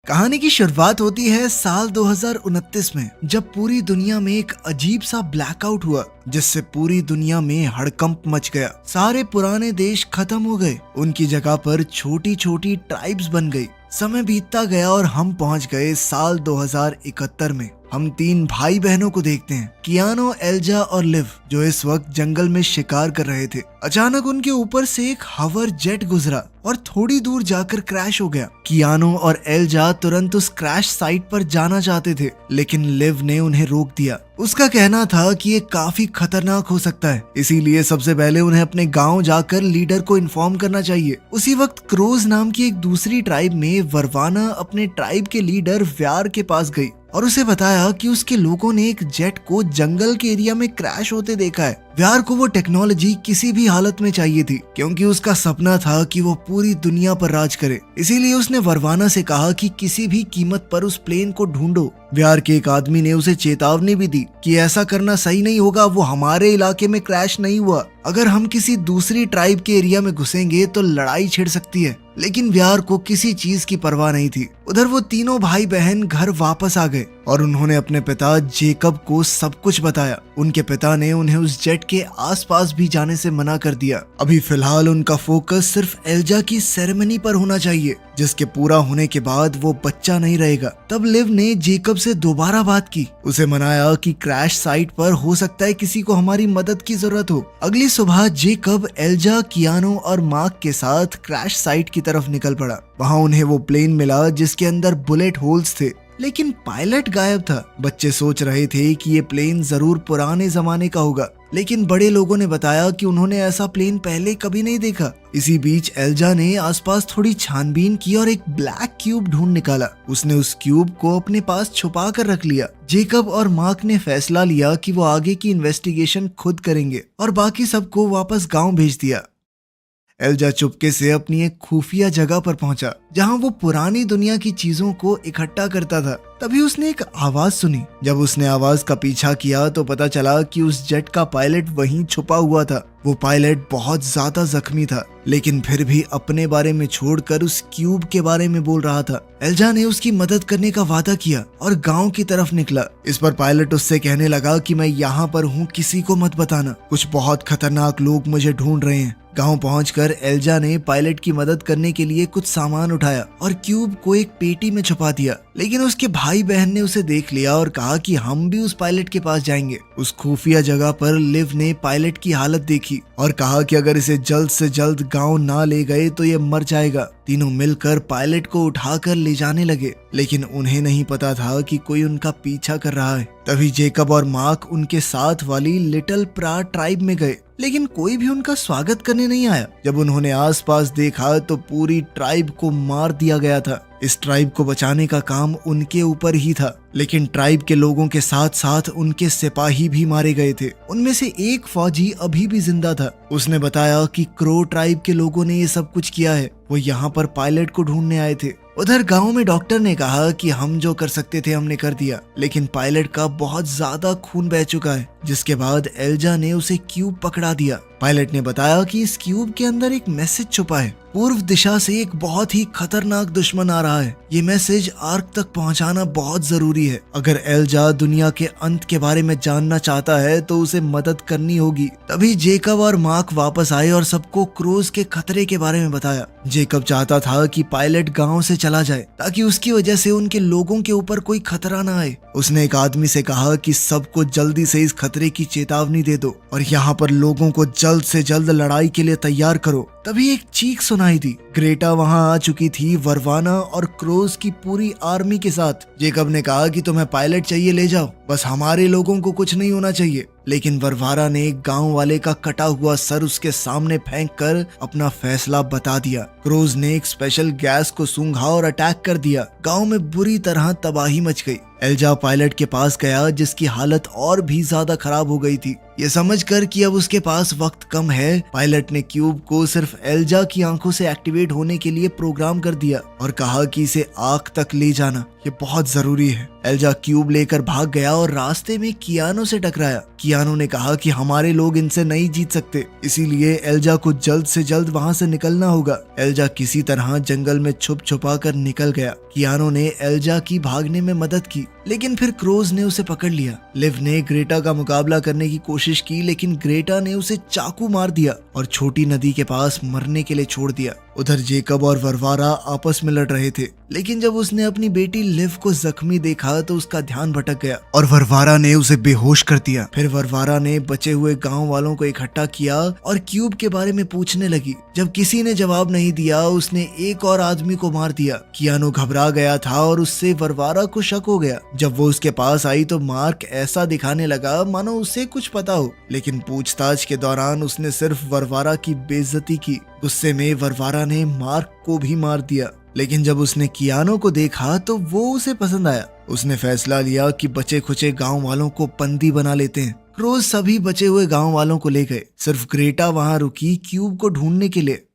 कहानी की शुरुआत होती है साल 2029 में, जब पूरी दुनिया में एक अजीब सा ब्लैकआउट हुआ जिससे पूरी दुनिया में हड़कंप मच गया। सारे पुराने देश खत्म हो गए, उनकी जगह पर छोटी छोटी ट्राइब्स बन गई। समय बीतता गया और हम पहुंच गए साल 2071 में। हम तीन भाई बहनों को देखते हैं, कियानो, एल्जा और लिव, जो इस वक्त जंगल में शिकार कर रहे थे। अचानक उनके ऊपर से एक हवर जेट गुजरा और थोड़ी दूर जाकर क्रैश हो गया। कियानो और एल्जा तुरंत उस क्रैश साइट पर जाना चाहते थे, लेकिन लिव ने उन्हें रोक दिया। उसका कहना था कि ये काफी खतरनाक हो सकता है, इसीलिए सबसे पहले उन्हें अपने गांव जाकर लीडर को इन्फॉर्म करना चाहिए। उसी वक्त क्रोज नाम की एक दूसरी ट्राइब में वर्वाना अपने ट्राइब के लीडर व्यार के पास गई और उसे बताया कि उसके लोगों ने एक जेट को जंगल के एरिया में क्रैश होते देखा है। व्यार को वो टेक्नोलॉजी किसी भी हालत में चाहिए थी, क्योंकि उसका सपना था कि वो पूरी दुनिया पर राज करे। इसीलिए उसने वर्वाना से कहा कि किसी भी कीमत पर उस प्लेन को ढूंढो। व्यार के एक आदमी ने उसे चेतावनी भी दी कि ऐसा करना सही नहीं होगा, वो हमारे इलाके में क्रैश नहीं हुआ। अगर हम किसी दूसरी ट्राइब के एरिया में घुसेंगे तो लड़ाई छिड़ सकती है। लेकिन व्यार को किसी चीज की परवाह नहीं थी। उधर वो तीनों भाई बहन घर वापस आ गए और उन्होंने अपने पिता जेकब को सब कुछ बताया। उनके पिता ने उन्हें उस जेट के आसपास भी जाने से मना कर दिया। अभी फिलहाल उनका फोकस सिर्फ एल्जा की सेरेमनी पर होना चाहिए, जिसके पूरा होने के बाद वो बच्चा नहीं रहेगा। तब लिव ने जेकब से दोबारा बात की, उसे मनाया कि क्रैश साइट पर हो सकता है किसी को हमारी मदद की जरूरत हो। अगली सुबह जेकब, एल्जा, कियानो और मार्क के साथ क्रैश साइट की तरफ निकल पड़ा। वहाँ उन्हें वो प्लेन मिला जिसके अंदर बुलेट होल्स थे, लेकिन पायलट गायब था। बच्चे सोच रहे थे कि ये प्लेन जरूर पुराने जमाने का होगा, लेकिन बड़े लोगों ने बताया कि उन्होंने ऐसा प्लेन पहले कभी नहीं देखा। इसी बीच एल्जा ने आसपास थोड़ी छानबीन की और एक ब्लैक क्यूब ढूंढ निकाला। उसने उस क्यूब को अपने पास छुपा कर रख लिया। जेकब और मार्क ने फैसला लिया कि वो आगे की इन्वेस्टिगेशन खुद करेंगे और बाकी सबको वापस गांव भेज दिया। एल्जा चुपके से अपनी एक खुफिया जगह पर पहुंचा, जहां वो पुरानी दुनिया की चीजों को इकट्ठा करता था। तभी उसने एक आवाज सुनी। जब उसने आवाज का पीछा किया तो पता चला कि उस जेट का पायलट वहीं छुपा हुआ था। वो पायलट बहुत ज्यादा जख्मी था, लेकिन फिर भी अपने बारे में छोड़कर उस क्यूब के बारे में बोल रहा था। एल्जा ने उसकी मदद करने का वादा किया और गांव की तरफ निकला। इस पर पायलट उससे कहने लगा कि मैं यहाँ पर हूँ, किसी को मत बताना, कुछ बहुत खतरनाक लोग मुझे ढूंढ रहे हैं। गांव पहुंचकर एल्जा ने पायलट की मदद करने के लिए कुछ सामान उठाया और क्यूब को एक पेटी में छुपा दिया। लेकिन उसके भाई बहन ने उसे देख लिया और कहा कि हम भी उस पायलट के पास जाएंगे। उस खुफिया जगह पर लिव ने पायलट की हालत देखी और कहा कि अगर इसे जल्द से जल्द गांव ना ले गए तो ये मर जाएगा। तीनों मिलकर पायलट को उठाकर ले जाने लगे, लेकिन उन्हें नहीं पता था कि कोई उनका पीछा कर रहा है। तभी जेकब और मार्क उनके साथ वाली लिटिल प्रा ट्राइब में गए, लेकिन कोई भी उनका स्वागत करने नहीं आया। जब उन्होंने आसपास देखा तो पूरी ट्राइब को मार दिया गया था। इस ट्राइब को बचाने का काम उनके ऊपर ही था, लेकिन ट्राइब के लोगों के साथ साथ उनके सिपाही भी मारे गए थे। उनमें से एक फौजी अभी भी जिंदा था। उसने बताया कि क्रो ट्राइब के लोगों ने ये सब कुछ किया है, वो यहाँ पर पायलट को ढूंढने आए थे। उधर गांव में डॉक्टर ने कहा कि हम जो कर सकते थे हमने कर दिया, लेकिन पायलट का बहुत ज्यादा खून बह चुका है। जिसके बाद एल्जा ने उसे क्यूब पकड़ा दिया। पायलट ने बताया कि इस क्यूब के अंदर एक मैसेज छुपा है। पूर्व दिशा से एक बहुत ही खतरनाक दुश्मन आ रहा है। ये मैसेज आर्क तक पहुंचाना बहुत जरूरी है। अगर एल्जा दुनिया के अंत के बारे में जानना चाहता है तो उसे मदद करनी होगी। तभी जेकब और मार्क वापस आए और सबको क्रोज के खतरे के बारे में बताया। जेकब चाहता था कि पायलट गांव से चला जाए ताकि उसकी वजह से उनके लोगों के ऊपर कोई खतरा ना आए। उसने एक आदमी से कहा कि सबको जल्दी से इस खतरे की चेतावनी दे दो और यहाँ पर लोगों को जल्द से जल्द लड़ाई के लिए तैयार करो। तभी एक चीख सुनाई दी। ग्रेटा वहां आ चुकी थी, वर्वाना और क्रोज की पूरी आर्मी के साथ। जेकब ने कहा कि तुम्हें पायलट चाहिए, ले जाओ, बस हमारे लोगों को कुछ नहीं होना चाहिए। लेकिन वर्वारा ने एक गांव वाले का कटा हुआ सर उसके सामने फेंक कर अपना फैसला बता दिया। क्रोज ने एक स्पेशल गैस को सूंघा और अटैक कर दिया। गांव में बुरी तरह तबाही मच गई। एल्जा पायलट के पास गया, जिसकी हालत और भी ज्यादा खराब हो गई थी। ये समझकर कि अब उसके पास वक्त कम है, पायलट ने क्यूब को सिर्फ एल्जा की आंखों से एक्टिवेट होने के लिए प्रोग्राम कर दिया और कहा कि इसे आंख तक ले जाना। ये बहुत जरूरी है। एल्जा क्यूब लेकर भाग गया और रास्ते में कियानो से टकराया। कियानो ने कहा कि हमारे लोग इनसे नहीं जीत सकते, इसीलिए एल्जा को जल्द से जल्द वहाँ से निकलना होगा। एल्जा किसी तरह जंगल में छुप छुपा कर निकल गया। कियानो ने एल्जा की भागने में मदद की, लेकिन फिर क्रोज ने उसे पकड़ लिया। लिव ने ग्रेटा का मुकाबला करने की कोशिश की, लेकिन ग्रेटा ने उसे चाकू मार दिया और छोटी नदी के पास मरने के लिए छोड़ दिया। उधर जेकब और वरवारा आपस में लड़ रहे थे, लेकिन जब उसने अपनी बेटी लिव को जख्मी देखा तो उसका ध्यान भटक गया और वरवारा ने उसे बेहोश कर दिया। फिर वरवारा ने बचे हुए गांव वालों को इकट्ठा किया और क्यूब के बारे में पूछने लगी। जब किसी ने जवाब नहीं दिया, उसने एक और आदमी को मार दिया। कियानो घबरा गया था और उससे वरवारा को शक हो गया। जब वो उसके पास आई तो मार्क ऐसा दिखाने लगा मानो उसे कुछ पता हो, लेकिन पूछताछ के दौरान उसने सिर्फ वरवारा की बेइज्जती की। गुस्से में वरवारा ने मार्क को भी मार दिया, लेकिन जब उसने कियानो को देखा तो वो उसे पसंद आया। उसने फैसला लिया कि बचे खुचे गांव वालों को बंदी बना लेते हैं। क्रोज सभी बचे हुए गांव वालों को ले गए, सिर्फ ग्रेटा वहां रुकी क्यूब को ढूंढने के लिए।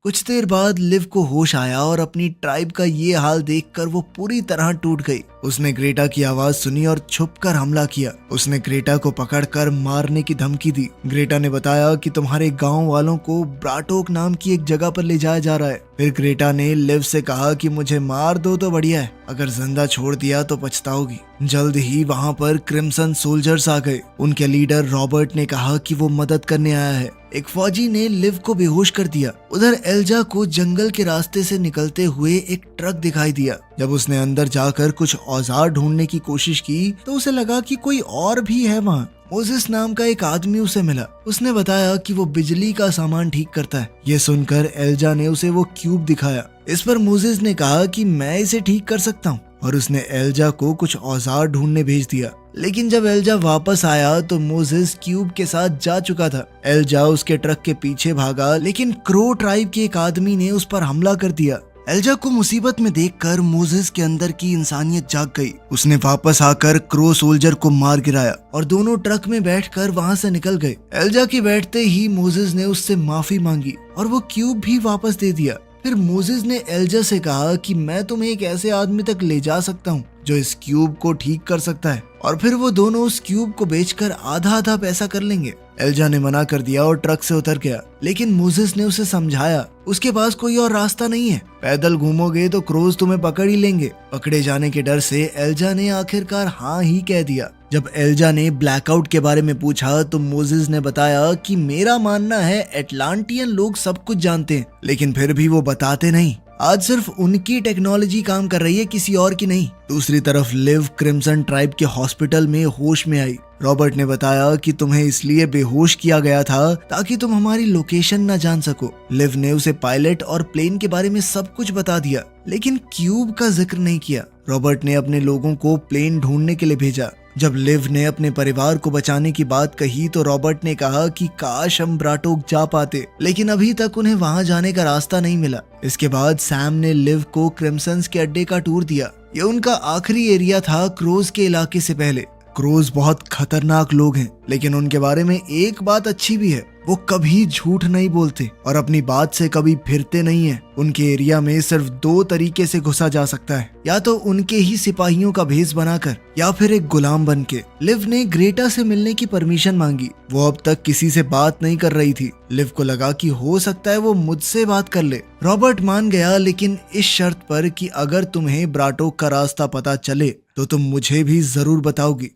कुछ देर बाद लिव को होश आया और अपनी ट्राइब का ये हाल देखकर वो पूरी तरह टूट गई। उसने ग्रेटा की आवाज सुनी और छुपकर हमला किया। उसने ग्रेटा को पकड़कर मारने की धमकी दी। ग्रेटा ने बताया कि तुम्हारे गांव वालों को ब्राटोक नाम की एक जगह पर ले जाया जा रहा है। फिर ग्रेटा ने लिव से कहा कि मुझे मार दो तो बढ़िया है, अगर जिंदा छोड़ दिया तो पछताओगी। जल्द ही वहां पर क्रिम्सन सोल्जर्स आ गए। उनके लीडर रॉबर्ट ने कहा कि वो मदद करने आया है। एक फौजी ने लिव को बेहोश कर दिया। उधर एल्जा को जंगल के रास्ते से निकलते हुए एक ट्रक दिखाई दिया। जब उसने अंदर जाकर कुछ औजार ढूंढने की कोशिश की तो उसे लगा कि कोई और भी है वहाँ। मोजेस नाम का एक आदमी उसे मिला। उसने बताया कि वो बिजली का सामान ठीक करता है। ये सुनकर एल्जा ने उसे वो क्यूब दिखाया। इस पर मोजेस ने कहा कि मैं इसे ठीक कर सकता हूँ और उसने एल्जा को कुछ औजार ढूंढने भेज दिया। लेकिन जब एल्जा वापस आया तो मोजेस क्यूब के साथ जा चुका था। एल्जा उसके ट्रक के पीछे भागा, लेकिन क्रो ट्राइब के एक आदमी ने उस पर हमला कर दिया। एल्जा को मुसीबत में देखकर मोजेस के अंदर की इंसानियत जाग गई। उसने वापस आकर क्रो सोल्जर को मार गिराया और दोनों ट्रक में बैठकर वहां से निकल गए। एल्जा के बैठते ही मोजेस ने उससे माफी मांगी और वो क्यूब भी वापस दे दिया। फिर मोजेस ने एल्जा से कहा कि मैं तुम्हें एक ऐसे आदमी तक ले जा सकता हूँ जो इस क्यूब को ठीक कर सकता है, और फिर वो दोनों उस क्यूब को बेचकर आधा आधा पैसा कर लेंगे। एल्जा ने मना कर दिया और ट्रक से उतर गया, लेकिन मोजेस ने उसे समझाया उसके पास कोई और रास्ता नहीं है। पैदल घूमोगे तो क्रोज तुम्हें पकड़ ही लेंगे। पकड़े जाने के डर से एल्जा ने आखिरकार हाँ ही कह दिया। जब एल्जा ने ब्लैकआउट के बारे में पूछा तो मोजेस ने बताया कि मेरा मानना है एटलांटियन लोग सब कुछ जानते हैं, लेकिन फिर भी वो बताते नहीं। आज सिर्फ उनकी टेक्नोलॉजी काम कर रही है, किसी और की नहीं। दूसरी तरफ लिव क्रिम्सन ट्राइब के हॉस्पिटल में होश में आई। रॉबर्ट ने बताया कि तुम्हें इसलिए बेहोश किया गया था ताकि तुम हमारी लोकेशन न जान सको। लिव ने उसे पायलट और प्लेन के बारे में सब कुछ बता दिया, लेकिन क्यूब का जिक्र नहीं किया। रॉबर्ट ने अपने लोगों को प्लेन ढूंढने के लिए भेजा। जब लिव ने अपने परिवार को बचाने की बात कही तो रॉबर्ट ने कहा कि काश हम ब्राटोक जा पाते, लेकिन अभी तक उन्हें वहां जाने का रास्ता नहीं मिला। इसके बाद सैम ने लिव को क्रिम्सन्स के अड्डे का टूर दिया। ये उनका आखिरी एरिया था क्रोज के इलाके से पहले। क्रोज बहुत खतरनाक लोग हैं, लेकिन उनके बारे में एक बात अच्छी भी है, वो कभी झूठ नहीं बोलते और अपनी बात से कभी फिरते नहीं हैं। उनके एरिया में सिर्फ दो तरीके से घुसा जा सकता है, या तो उनके ही सिपाहियों का भेष बनाकर या फिर एक गुलाम बनके। लिव ने ग्रेटा से मिलने की परमिशन मांगी। वो अब तक किसी से बात नहीं कर रही थी। लिव को लगा कि हो सकता है वो मुझसे बात कर ले। रॉबर्ट मान गया, लेकिन इस शर्त पर कि अगर तुम्हें ब्राटोक का रास्ता पता चले तो तुम मुझे भी जरूर बताओगी।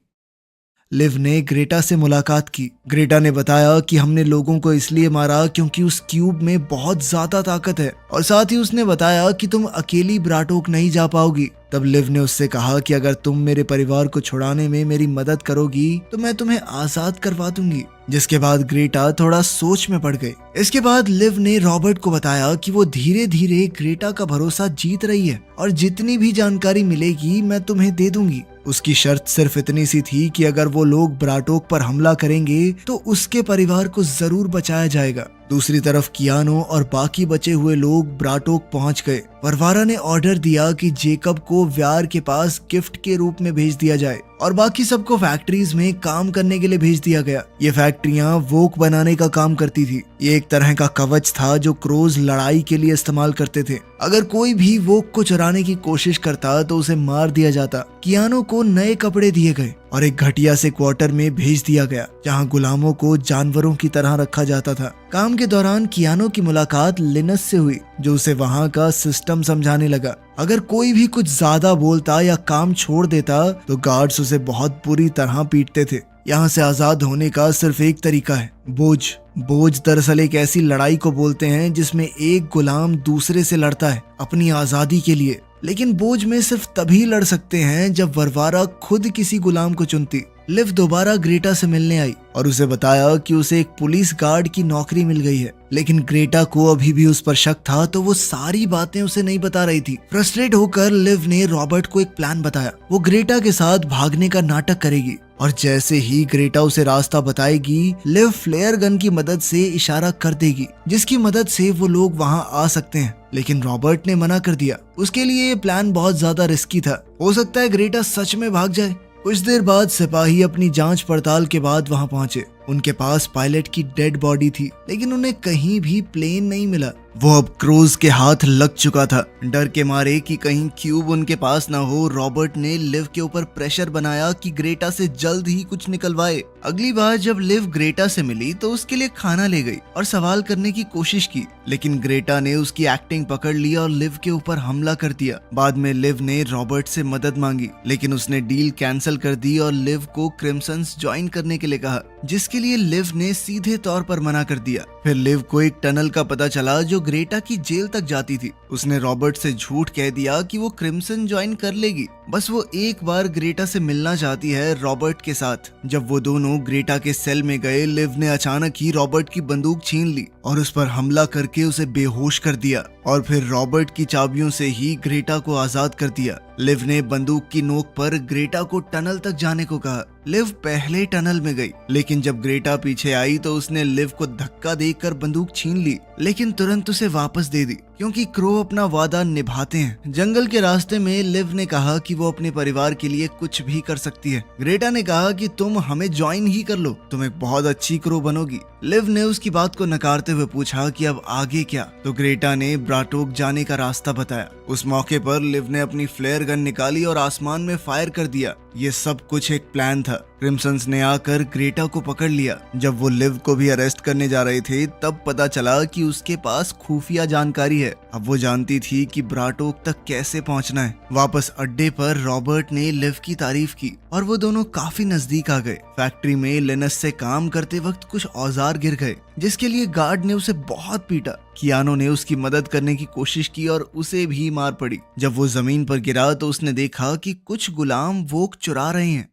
लिव ने ग्रेटा से मुलाकात की। ग्रेटा ने बताया कि हमने लोगों को इसलिए मारा क्योंकि उस क्यूब में बहुत ज्यादा ताकत है, और साथ ही उसने बताया कि तुम अकेली ब्राटोक नहीं जा पाओगी। तब लिव ने उससे कहा कि अगर तुम मेरे परिवार को छुड़ाने में मेरी मदद करोगी तो मैं तुम्हें आजाद करवा दूंगी। जिसके बाद ग्रेटा थोड़ा सोच में पड़ गई। इसके बाद लिव ने रॉबर्ट को बताया कि वो धीरे धीरे ग्रेटा का भरोसा जीत रही है और जितनी भी जानकारी मिलेगी मैं तुम्हें दे दूंगी। उसकी शर्त सिर्फ इतनी सी थी कि अगर वो लोग ब्राटोक पर हमला करेंगे तो उसके परिवार को जरूर बचाया जाएगा। दूसरी तरफ कियानो और बाकी बचे हुए लोग ब्राटोक पहुंच गए। वरवारा ने ऑर्डर दिया कि जेकब को व्यार के पास गिफ्ट के रूप में भेज दिया जाए और बाकी सबको फैक्ट्रीज में काम करने के लिए भेज दिया गया। ये फैक्ट्रियां वोक बनाने का काम करती थी। ये एक तरह का कवच था जो क्रोज लड़ाई के लिए इस्तेमाल करते थे। अगर कोई भी वोक को चुराने की कोशिश करता तो उसे मार दिया जाता। कियानो को नए कपड़े दिए गए और एक घटिया से क्वार्टर में भेज दिया गया जहां गुलामों को जानवरों की तरह रखा जाता था। काम के दौरान कियानो की मुलाकात लिनस से हुई जो उसे वहां का सिस्टम समझाने लगा। अगर कोई भी कुछ ज्यादा बोलता या काम छोड़ देता तो गार्ड्स उसे बहुत बुरी तरह पीटते थे। यहाँ से आजाद होने का सिर्फ एक तरीका है, बोझ। बोझ दरअसल एक ऐसी लड़ाई को बोलते हैं जिसमें एक गुलाम दूसरे से लड़ता है अपनी आजादी के लिए। लेकिन बोझ में सिर्फ तभी लड़ सकते हैं जब वरवारा खुद किसी गुलाम को चुनती। लिव दोबारा ग्रेटा से मिलने आई और उसे बताया कि उसे एक पुलिस गार्ड की नौकरी मिल गई है। लेकिन ग्रेटा को अभी भी उस पर शक था तो वो सारी बातें उसे नहीं बता रही थी। फ्रस्ट्रेट होकर लिव ने रॉबर्ट को एक प्लान बताया। वो ग्रेटा के साथ भागने का नाटक करेगी और जैसे ही ग्रेटा उसे रास्ता बताएगी, लिव फ्लेयर गन की मदद से इशारा कर देगी जिसकी मदद से वो लोग वहां आ सकते हैं। लेकिन रॉबर्ट ने मना कर दिया। उसके लिए ये प्लान बहुत ज्यादा रिस्की था। हो सकता है ग्रेटा सच में भाग जाए। कुछ देर बाद सिपाही अपनी जांच पड़ताल के बाद वहां पहुंचे। उनके पास पायलट की डेड बॉडी थी लेकिन उन्हें कहीं भी प्लेन नहीं मिला। वो अब क्रूज के हाथ लग चुका था। डर के मारे कि कहीं क्यूब उनके पास ना हो, रॉबर्ट ने लिव के ऊपर प्रेशर बनाया कि ग्रेटा से जल्द ही कुछ निकलवाए। अगली बार जब लिव ग्रेटा से मिली तो उसके लिए खाना ले गई और सवाल करने की कोशिश की, लेकिन ग्रेटा ने उसकी एक्टिंग पकड़ ली और लिव के ऊपर हमला कर दिया। बाद में लिव ने रॉबर्ट से मदद मांगी लेकिन उसने डील कैंसिल कर दी और लिव को क्रिम्संस ज्वाइन करने के लिए कहा, जिसके लिए लिव ने सीधे तौर पर मना कर दिया। फिर लिव को एक टनल का पता चला जो ग्रेटा की जेल तक जाती थी। उसने रॉबर्ट से झूठ कह दिया कि वो क्रिम्सन ज्वाइन कर लेगी, बस वो एक बार ग्रेटा से मिलना चाहती है रॉबर्ट के साथ। जब वो दोनों ग्रेटा के सेल में गए, लिव ने अचानक ही रॉबर्ट की बंदूक छीन ली और उस पर हमला करके उसे बेहोश कर दिया और फिर रॉबर्ट की चाबियों से ही ग्रेटा को आजाद कर दिया। लिव ने बंदूक की नोक पर ग्रेटा को टनल तक जाने को कहा। लिव पहले टनल में गई लेकिन जब ग्रेटा पीछे आई तो उसने लिव को धक्का देकर बंदूक छीन ली लेकिन तुरंत उसे वापस दे दी क्योंकि क्रो अपना वादा निभाते हैं। जंगल के रास्ते में लिव ने कहा कि वो अपने परिवार के लिए कुछ भी कर सकती है। ग्रेटा ने कहा कि तुम हमें ज्वाइन ही कर लो, तुम एक बहुत अच्छी क्रो बनोगी। लिव ने उसकी बात को नकारते हुए पूछा कि अब आगे क्या, तो ग्रेटा ने ब्राटोक जाने का रास्ता बताया। उस मौके पर लिव ने अपनी फ्लेयर गन निकाली और आसमान में फायर कर दिया। ये सब कुछ एक प्लान था। क्रिम्संस ने आकर ग्रेटा को पकड़ लिया। जब वो लिव को भी अरेस्ट करने जा रहे थे तब पता चला कि उसके पास खुफिया जानकारी है। अब वो जानती थी कि ब्राटोक तक कैसे पहुंचना है। वापस अड्डे पर रॉबर्ट ने लिव की तारीफ की और वो दोनों काफी नजदीक आ गए। फैक्ट्री में लिनस से काम करते वक्त कुछ औजार गिर गए जिसके लिए गार्ड ने उसे बहुत पीटा। कियानो ने उसकी मदद करने की कोशिश की और उसे भी मार पड़ी। जब वो जमीन पर गिरा तो उसने देखा कि कुछ गुलाम वोक चुरा रहे हैं।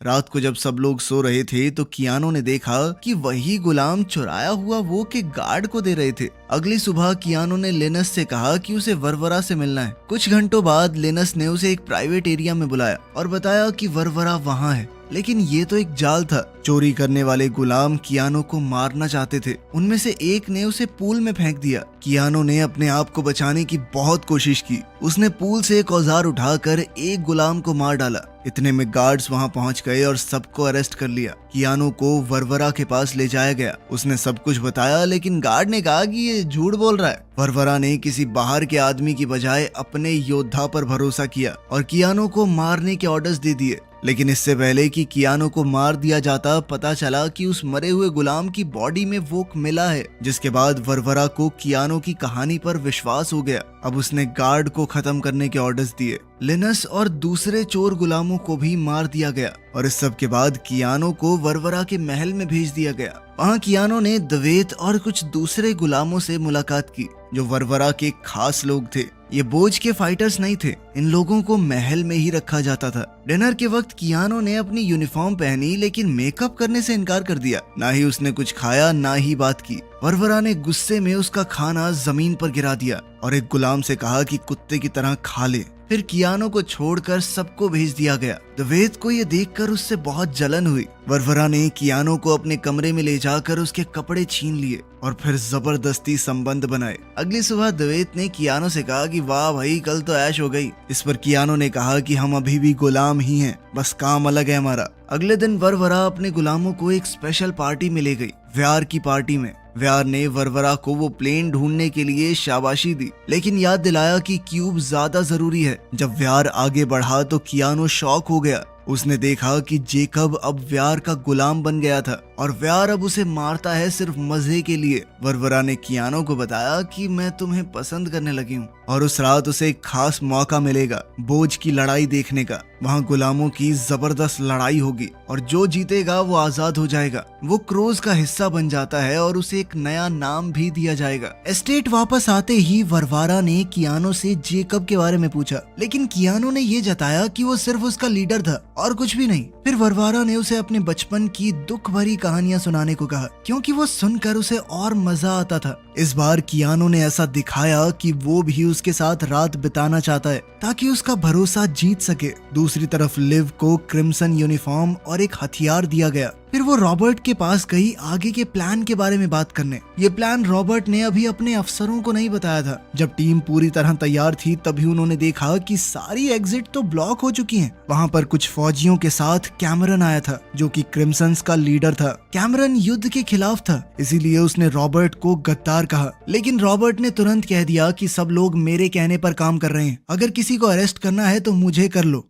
रात को जब सब लोग सो रहे थे तो कियानो ने देखा कि वही गुलाम चुराया हुआ वो के गार्ड को दे रहे थे। अगली सुबह कियानो ने लिनस से कहा कि उसे वरवरा से मिलना है। कुछ घंटों बाद लिनस ने उसे एक प्राइवेट एरिया में बुलाया और बताया कि वरवरा वहाँ है। लेकिन ये तो एक जाल था। चोरी करने वाले गुलाम कियानो को मारना चाहते थे। उनमें से एक ने उसे पूल में फेंक दिया। कियानो ने अपने आप को बचाने की बहुत कोशिश की। उसने पूल से एक औजार उठाकर एक गुलाम को मार डाला। इतने में गार्ड्स वहां पहुंच गए और सबको अरेस्ट कर लिया। कियानो को वरवरा के पास ले जाया गया। उसने सब कुछ बताया लेकिन गार्ड ने कहा कि ये झूठ बोल रहा है। वरवरा ने किसी बाहर के आदमी की बजाय अपने योद्धा पर भरोसा किया और कियानो को मारने के ऑर्डर्स दे दिए। लेकिन इससे पहले कि कियानो को मार दिया जाता पता चला कि उस मरे हुए गुलाम की बॉडी में वोक मिला है, जिसके बाद वरवरा को कियानो की कहानी पर विश्वास हो गया। अब उसने गार्ड को खत्म करने के ऑर्डर्स दिए। लिनस और दूसरे चोर गुलामों को भी मार दिया गया और इस सब के बाद कियानो को वरवरा के महल में भेज दिया गया। वहाँ कियानो ने दवेत और कुछ दूसरे गुलामों से मुलाकात की जो वरवरा के खास लोग थे। ये बोझ के फाइटर्स नहीं थे। इन लोगों को महल में ही रखा जाता था। डिनर के वक्त कियानो ने अपनी यूनिफॉर्म पहनी लेकिन मेकअप करने से इनकार कर दिया। ना ही उसने कुछ खाया ना ही बात की। वरवरा ने गुस्से में उसका खाना जमीन पर गिरा दिया और एक गुलाम से कहा कि कुत्ते की तरह खा ले। फिर कियानो को छोड़कर सबको भेज दिया गया। द्वैत को ये देखकर उससे बहुत जलन हुई। वरवरा ने कियानो को अपने कमरे में ले जाकर उसके कपड़े छीन लिए और फिर जबरदस्ती संबंध बनाए। अगली सुबह द्वैत ने कियानो से कहा कि वाह भाई, कल तो ऐश हो गई। इस पर कियानो ने कहा कि हम अभी भी गुलाम ही हैं, बस काम अलग है हमारा। अगले दिन वरवरा अपने गुलामों को एक स्पेशल पार्टी में ले गई। व्यार की पार्टी में व्यार ने वरवरा को वो प्लेन ढूंढने के लिए शाबाशी दी, लेकिन याद दिलाया कि क्यूब ज्यादा जरूरी है। जब व्यार आगे बढ़ा तो कियानो शॉक हो गया। उसने देखा कि जेकब अब व्यार का गुलाम बन गया था और व्यार अब उसे मारता है सिर्फ मजे के लिए। वरवरा ने कियानो को बताया कि मैं तुम्हें पसंद करने लगी हूँ और उस रात उसे एक खास मौका मिलेगा बोझ की लड़ाई देखने का। वहाँ गुलामों की जबरदस्त लड़ाई होगी और जो जीतेगा वो आजाद हो जाएगा। वो क्रोज का हिस्सा बन जाता है और उसे एक नया नाम भी दिया जाएगा। एस्टेट वापस आते ही वरवरा ने कियानो से जेकब के बारे में पूछा, लेकिन कियानो ने ये जताया कि वो सिर्फ उसका लीडर था और कुछ भी नहीं। फिर वरवरा ने उसे अपने बचपन की दुख भरी कहानियां सुनाने को कहा, क्योंकि वो सुनकर उसे और मजा आता था। इस बार कियानो ने ऐसा दिखाया कि वो भी उसके साथ रात बिताना चाहता है ताकि उसका भरोसा जीत सके। दूसरी तरफ लिव को क्रिम्सन यूनिफॉर्म और एक हथियार दिया गया। फिर वो रॉबर्ट के पास गई आगे के प्लान के बारे में बात करने। ये प्लान रॉबर्ट ने अभी अपने अफसरों को नहीं बताया था। जब टीम पूरी तरह तैयार थी तभी उन्होंने देखा कि सारी एग्जिट तो ब्लॉक हो चुकी हैं। वहाँ पर कुछ फौजियों के साथ कैमरन आया था जो कि क्रिम्सन्स का लीडर था। कैमरन युद्ध के खिलाफ था, इसीलिए उसने रॉबर्ट को गद्दार कहा, लेकिन रॉबर्ट ने तुरंत कह दिया कि सब लोग मेरे कहने पर काम कर रहे हैं, अगर किसी को अरेस्ट करना है तो मुझे कर लो।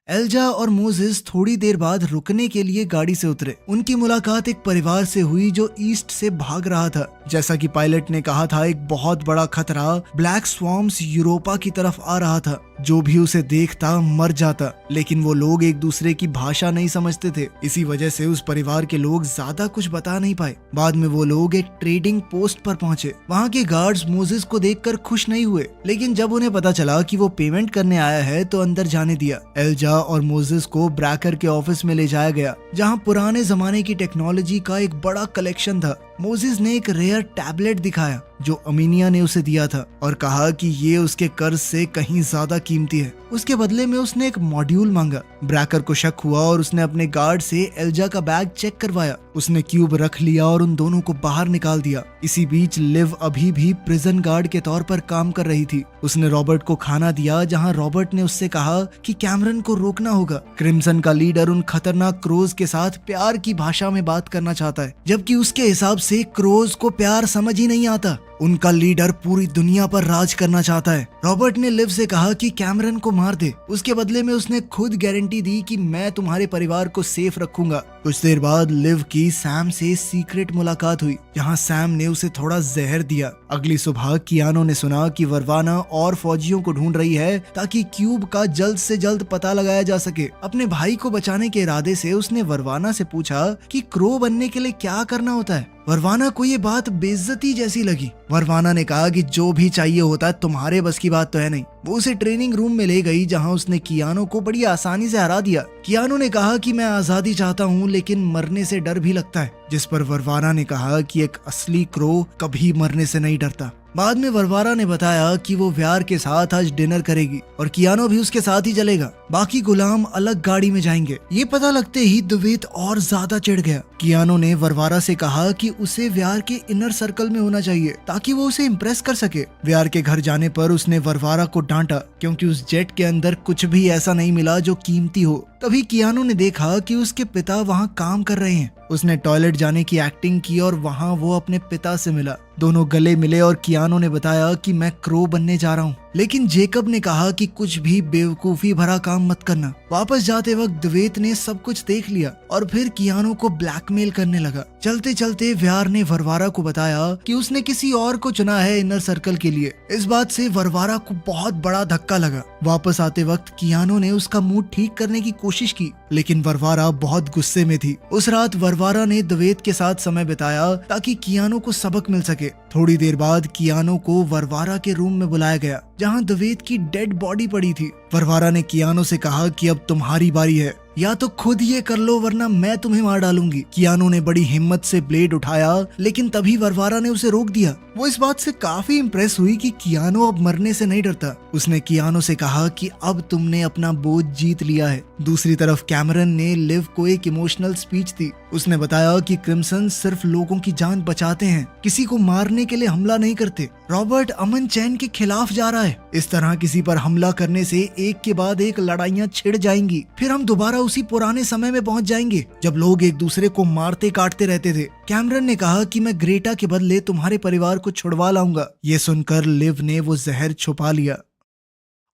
एल्जा और मोजेस थोड़ी देर बाद रुकने के लिए गाड़ी से उतरे। उनकी मुलाकात एक परिवार से हुई जो ईस्ट से भाग रहा था। जैसा कि पायलट ने कहा था, एक बहुत बड़ा खतरा ब्लैक स्वॉर्म्स यूरोपा की तरफ आ रहा था। जो भी उसे देखता मर जाता, लेकिन वो लोग एक दूसरे की भाषा नहीं समझते थे। इसी वजह से उस परिवार के लोग ज्यादा कुछ बता नहीं पाए। बाद में वो लोग एक ट्रेडिंग पोस्ट पर पहुंचे। वहाँ के गार्ड्स मोजेस को देखकर खुश नहीं हुए, लेकिन जब उन्हें पता चला कि वो पेमेंट करने आया है तो अंदर जाने दिया। एल्जा और मोजेस को ब्रैकर के ऑफिस में ले जाया गया, जहां पुराने जमाने की टेक्नोलॉजी का एक बड़ा कलेक्शन था। मोजेस ने एक रेयर टैबलेट दिखाया जो अमीनिया ने उसे दिया था और कहा कि ये उसके कर्ज से कहीं ज्यादा कीमती है। उसके बदले में उसने एक मॉड्यूल मांगा। ब्रैकर को शक हुआ और उसने अपने गार्ड से एल्जा का बैग चेक करवाया। उसने क्यूब रख लिया और उन दोनों को बाहर निकाल दिया। इसी बीच लिव अभी भी प्रिजन गार्ड के तौर पर काम कर रही थी। उसने रॉबर्ट को खाना दिया, जहां रॉबर्ट ने उससे कहा कि कैमरन को रोकना होगा। क्रिम्सन का लीडर उन खतरनाक क्रोज के साथ प्यार की भाषा में बात करना चाहता है, जबकि उसके हिसाब से क्रोज को प्यार समझ ही नहीं आता। उनका लीडर पूरी दुनिया पर राज करना चाहता है। रॉबर्ट ने लिव से कहा कि कैमरन को मार दे। उसके बदले में उसने खुद गारंटी दी कि मैं तुम्हारे परिवार को सेफ रखूंगा। कुछ देर बाद लिव की सैम से सीक्रेट मुलाकात हुई, जहां सैम ने उसे थोड़ा जहर दिया। अगली सुबह कियानो ने सुना कि वरवाना और फौजियों को ढूंढ रही है ताकि क्यूब का जल्द से जल्द पता लगाया जा सके। अपने भाई को बचाने के इरादे से उसने वरवाना से पूछा कि क्रो बनने के लिए क्या करना होता है। वरवाना को ये बात बेइज्जती जैसी लगी। वरवाना ने कहा कि जो भी चाहिए होता है तुम्हारे बस की बात तो है नहीं। वो उसे ट्रेनिंग रूम में ले गई, जहां उसने कियानो को बड़ी आसानी से हरा दिया। कियानो ने कहा कि मैं आजादी चाहता हूँ, लेकिन मरने से डर भी लगता है, जिस पर वरवाना ने कहा कि एक असली क्रो कभी मरने से नहीं डरता। बाद में वरवारा ने बताया कि वो व्यार के साथ आज डिनर करेगी और कियानो भी उसके साथ ही चलेगा। बाकी गुलाम अलग गाड़ी में जाएंगे। ये पता लगते ही द्वैत और ज्यादा चिढ़ गया। कियानो ने वरवारा से कहा कि उसे व्यार के इनर सर्कल में होना चाहिए ताकि वो उसे इम्प्रेस कर सके। व्यार के घर जाने पर उसने वरवारा को डांटा, क्योंकि उस जेट के अंदर कुछ भी ऐसा नहीं मिला जो कीमती हो। तभी कियानो ने देखा कि उसके पिता वहाँ काम कर रहे हैं। उसने टॉयलेट जाने की एक्टिंग की और वहाँ वो अपने पिता से मिला। दोनों गले मिले और कियानो ने बताया कि मैं क्रो बनने जा रहा हूँ, लेकिन जेकब ने कहा कि कुछ भी बेवकूफी भरा काम मत करना। वापस जाते वक्त द्वैत ने सब कुछ देख लिया और फिर कियानो को ब्लैकमेल करने लगा। चलते चलते व्यार ने वरवारा को बताया कि उसने किसी और को चुना है इनर सर्कल के लिए। इस बात से वरवारा को बहुत बड़ा धक्का लगा। वापस आते वक्त कियानो ने उसका मूड ठीक करने की कोशिश की, लेकिन वरवारा बहुत गुस्से में थी। उस रात वरवारा ने द्वैत के साथ समय बिताया ताकि कियानो को सबक मिल सके। थोड़ी देर बाद कियानो को वरवारा के रूम में बुलाया गया, जहां द्वैत की डेड बॉडी पड़ी थी। वरवारा ने कियानो से कहा कि अब तुम्हारी बारी है। या तो खुद ये कर लो वरना मैं तुम्हें मार डालूंगी। कियानो ने बड़ी हिम्मत से ब्लेड उठाया, लेकिन तभी वरवारा ने उसे रोक दिया। वो इस बात से काफी इम्प्रेस हुई कि कियानो अब मरने से नहीं डरता। उसने कियानो से कहा कि अब तुमने अपना बोझ जीत लिया है। दूसरी तरफ कैमरन ने लिव को एक इमोशनल स्पीच दी। उसने बताया कि क्रिम्सन सिर्फ लोगों की जान बचाते हैं, किसी को मारने के लिए हमला नहीं करते। रॉबर्ट अमन चैन के खिलाफ जा रहा है। इस तरह किसी पर हमला करने से एक के बाद एक लड़ाइयाँ छिड़ जाएंगी, फिर हम दोबारा उसी पुराने समय में पहुंच जाएंगे जब लोग एक दूसरे को मारते काटते रहते थे। कैमरन ने कहा कि मैं ग्रेटा के बदले तुम्हारे परिवार को छुड़वा लाऊंगा। ये सुनकर लिव ने वो जहर छुपा लिया।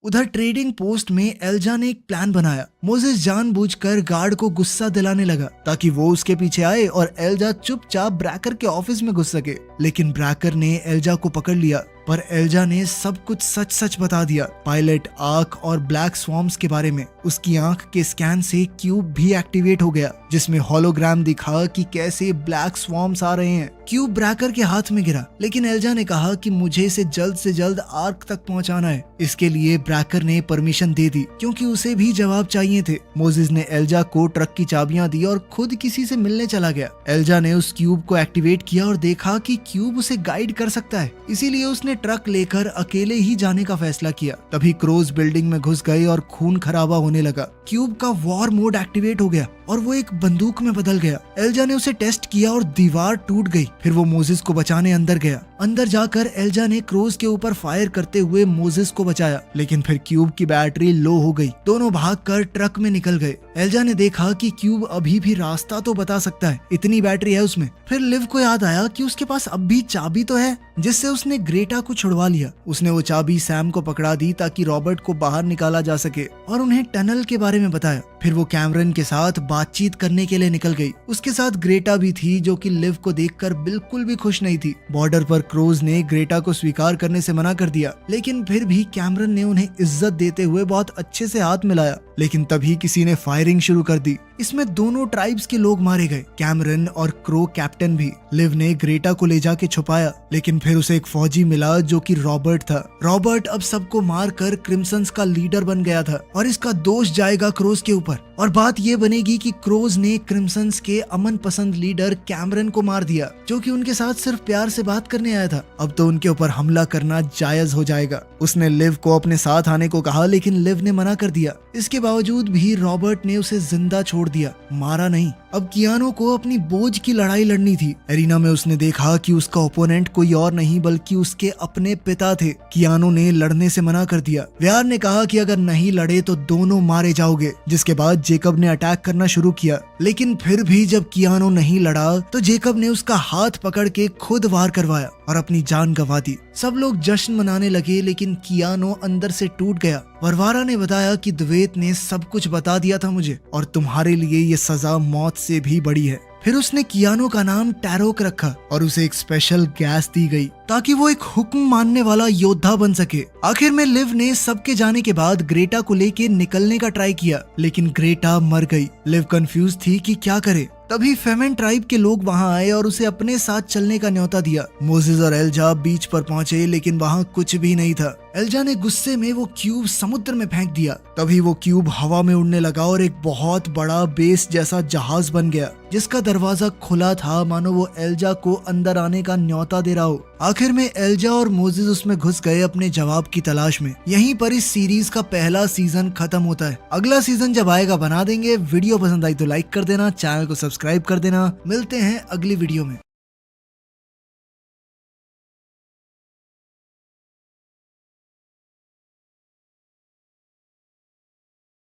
उधर ट्रेडिंग पोस्ट में एल्जा ने एक प्लान बनाया। मोजेस जानबूझकर गार्ड को गुस्सा दिलाने लगा ताकि वो उसके पीछे आए और एल्जा चुपचाप ब्रैकर के ऑफिस में घुस सके। लेकिन ब्रैकर ने एल्जा को पकड़ लिया, पर एल्जा ने सब कुछ सच सच बता दिया। पायलट आर्क और ब्लैक स्वॉर्म्स के बारे में। उसकी आंख के स्कैन से क्यूब भी एक्टिवेट हो गया, जिसमें होलोग्राम दिखा कि कैसे ब्लैक स्वॉर्म्स आ रहे हैं। क्यूब ब्रैकर के हाथ में गिरा, लेकिन एल्जा ने कहा कि मुझे इसे जल्द से जल्द आर्क तक पहुंचाना है। इसके लिए ब्रैकर ने परमिशन दे दी, क्योंकि उसे भी जवाब चाहिए थे। मोजेस ने एल्जा को ट्रक की चाबियां दी और खुद किसी से मिलने चला गया। एल्जा ने उस क्यूब को एक्टिवेट किया और देखा कि क्यूब उसे गाइड कर सकता है, इसीलिए उसने ट्रक लेकर अकेले ही जाने का फैसला किया। तभी क्रोज बिल्डिंग में घुस गए और खून खराबा होने लगा। क्यूब का वॉर मोड एक्टिवेट हो गया और वो एक बंदूक में बदल गया। एल्जा ने उसे टेस्ट किया और दीवार टूट गई। फिर वो मोजेस को बचाने अंदर गया। अंदर जाकर एल्जा ने क्रोज के ऊपर फायर करते हुए मोजेस को बचाया, लेकिन फिर क्यूब की बैटरी लो हो गई। दोनों भागकर ट्रक में निकल गए। एल्जा ने देखा कि क्यूब अभी भी रास्ता तो बता सकता है, इतनी बैटरी है उसमें। फिर लिव को याद आया कि उसके पास अब भी चाबी तो है, जिससे उसने ग्रेटा को छुड़वा लिया। उसने वो चाबी सैम को पकड़ा दी ताकि रॉबर्ट को बाहर निकाला जा सके और उन्हें टनल के बारे में बताया। फिर वो कैमरन के साथ बातचीत करने के लिए निकल गई। उसके साथ ग्रेटा भी थी, जो कि लिव को देखकर बिल्कुल भी खुश नहीं थी। बॉर्डर पर क्रोज ने ग्रेटा को स्वीकार करने से मना कर दिया, लेकिन फिर भी कैमरन ने उन्हें इज्जत देते हुए बहुत अच्छे से हाथ मिलाया। लेकिन तभी किसी ने फायरिंग शुरू कर दी। इसमें दोनों ट्राइब्स के लोग मारे गए, कैमरन और क्रो कैप्टन भी। लिव ने ग्रेटा को ले जाके छुपाया, लेकिन फिर उसे एक फौजी मिला जो कि रॉबर्ट था। रॉबर्ट अब सबको मारकर क्रिम्संस का लीडर बन गया था और इसका दोष जाएगा क्रोज के ऊपर। और बात ये बनेगी कि क्रोज ने क्रिम्संस के अमन पसंद लीडर कैमरन को मार दिया, जो कि उनके साथ सिर्फ प्यार से बात करने आया था। अब तो उनके ऊपर हमला करना जायज हो जाएगा। उसने लिव को अपने साथ आने को कहा, लेकिन लिव ने मना कर दिया। इसके बावजूद भी रॉबर्ट ने उसे जिंदा छोड़ दिया, मारा नहीं। अब कियानो को अपनी बोझ की लड़ाई लड़नी थी। एरिना में उसने देखा कि उसका ओपोनेंट कोई और नहीं बल्कि उसके अपने पिता थे। कियानो ने लड़ने से मना कर दिया। व्यार ने कहा कि अगर नहीं लड़े तो दोनों मारे जाओगे। जिसके बाद जेकब ने अटैक करना शुरू किया, लेकिन फिर भी जब कियानो नहीं लड़ा तो जेकब ने उसका हाथ पकड़ के खुद वार करवाया और अपनी जान गंवा दी। सब लोग जश्न मनाने लगे, लेकिन कियानो अंदर से टूट गया। वरवारा ने बताया कि द्वेत ने सब कुछ बता दिया था मुझे, और तुम्हारे लिए ये सजा मौत से भी बड़ी है। फिर उसने कियानो का नाम टैरोक रखा और उसे एक स्पेशल गैस दी गई ताकि वो एक हुक्म मानने वाला योद्धा बन सके। आखिर में लिव ने सबके जाने के बाद ग्रेटा को लेके निकलने का ट्राई किया, लेकिन ग्रेटा मर गई। लिव कंफ्यूज थी कि क्या करे। तभी फेमेन ट्राइब के लोग वहां आए और उसे अपने साथ चलने का न्योता दिया। मोजेस और एल्जा बीच पर पहुंचे, लेकिन वहां कुछ भी नहीं था। एल्जा ने गुस्से में वो क्यूब समुद्र में फेंक दिया। तभी वो क्यूब हवा में उड़ने लगा और एक बहुत बड़ा बेस जैसा जहाज बन गया, जिसका दरवाजा खुला था, मानो वो एल्जा को अंदर आने का न्योता दे रहा हो। आखिर में एल्जा और मोजेस उसमें घुस गए अपने जवाब की तलाश में। यहीं पर इस सीरीज का पहला सीजन खत्म होता है। अगला सीजन जब आएगा बना देंगे। वीडियो पसंद आई तो लाइक कर देना, चैनल को सब्सक्राइब कर देना। मिलते हैं अगली वीडियो में।